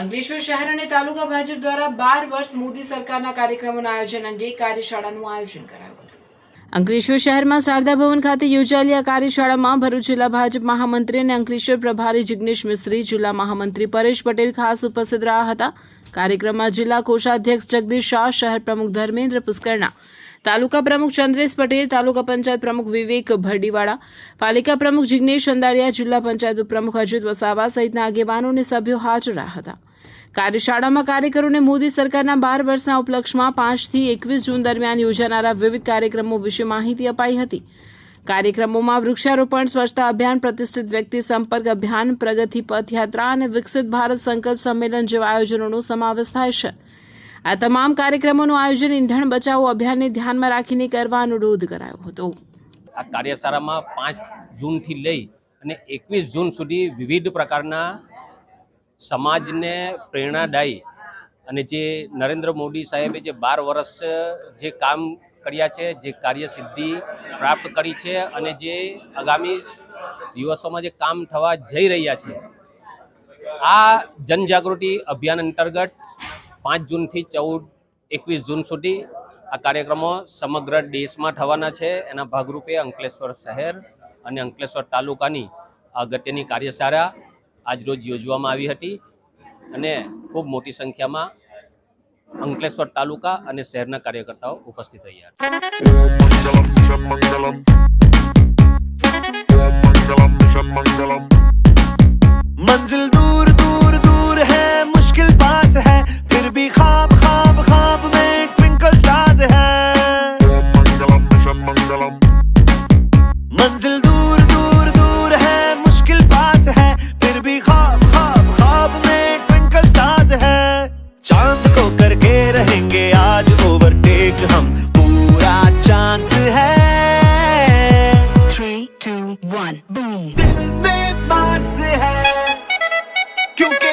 અંકલેશ્વર શહેર અને તાલુકા ભાજપ દ્વારા 12 વર્ષ મોદી સરકારના કાર્યક્રમોના આયોજન અંગે કાર્યશાળાનું આયોજન કરાયું હતું। અંકલેશ્વર શહેરમાં શારદા ભવન ખાતે યોજાયેલી આ કાર્યશાળામાં ભરૂચ જિલ્લા ભાજપ મહામંત્રી અને અંકલેશ્વર પ્રભારી જિગ્નેશ મિસ્ત્રી, જિલ્લા મહામંત્રી પરેશ પટેલ ખાસ ઉપસ્થિત રહ્યા હતા। કાર્યક્રમમાં જિલ્લા કોષાધ્યક્ષ જગદીશ શાહ, શહેર પ્રમુખ ધર્મેન્દ્ર પુષ્કરણા, તાલુકા પ્રમુખ ચંદ્રેશ પટેલ, તાલુકા પંચાયત પ્રમુખ વિવેક ભરડીવાળા, પાલિકા પ્રમુખ જિગ્નેશ સંદારિયા, જિલ્લા પંચાયત પ્રમુખ અજીત વસાવા સહિતના આગેવાનો અને સભ્યો હાજર રહ્યા હતા। કાર્યશાળામાં કાર્યકરોને મોદી સરકારના 12 વર્ષના ઉપલક્ષમાં 5 થી 21 જૂન દરમિયાન યોજાનારા વિવિધ કાર્યક્રમો વિશે માહિતી અપાઈ હતી। કાર્યક્રમોમાં વૃક્ષારોપણ, સ્વચ્છતા અભિયાન, પ્રતિષ્ઠિત વ્યક્તિ સંપર્ક અભિયાન, પ્રગતિ પથ યાત્રા અને વિકસિત ભારત સંકલ્પ સંમેલન જેવા આયોજનોનો સમાવેશ થાય છે। આ તમામ કાર્યક્રમોનું આયોજન ઈંધણ બચાવો અભિયાનને ધ્યાનમાં રાખીને કરવા અનુરોધ કરાયો હતો। આ કાર્યશાળામાં 5 જૂનથી લઈ અને 21 જૂન સુધી વિવિધ પ્રકારના સમાજને પ્રેરણાદાયી અને જે નરેન્દ્ર મોદી સાહેબે જે 12 વર્ષ જે કામ કર્યા છે, જે કાર્યસિદ્ધિ પ્રાપ્ત કરી છે અને જે આગામી દિવસોમાં જે કામ થવા જઈ રહ્યા છે, આ જનજાગૃતિ અભિયાન અંતર્ગત 5 જૂનથી 21 જૂન સુધી આ કાર્યક્રમો સમગ્ર દેશમાં થવાના છે। એના ભાગરૂપે અંકલેશ્વર શહેર અને અંકલેશ્વર તાલુકાની અગત્યની કાર્યશાળા આજરોજ યોજવામાં આવી હતી અને ખૂબ મોટી સંખ્યામાં અંકલેશ્વર તાલુકા અને શહેરના કાર્યકર્તાઓ ઉપસ્થિત રહ્યા હતા। मंजिल दूर दूर दूर है, मुश्किल पास है, फिर भी ख्वाब ख्वाब ख्वाब में ट्विंकल स्टार्स है। मंजिल दूर दूर दूर है, मुश्किल पास है, फिर भी ख्वाब ख्वाब ख्वाब में ट्विंकल स्टार्स है। चांद को करके रहेंगे आज ओवरटेक हम, पूरा चांस है। 3, 2, 1 बूम। दिल में पास है क्योंकि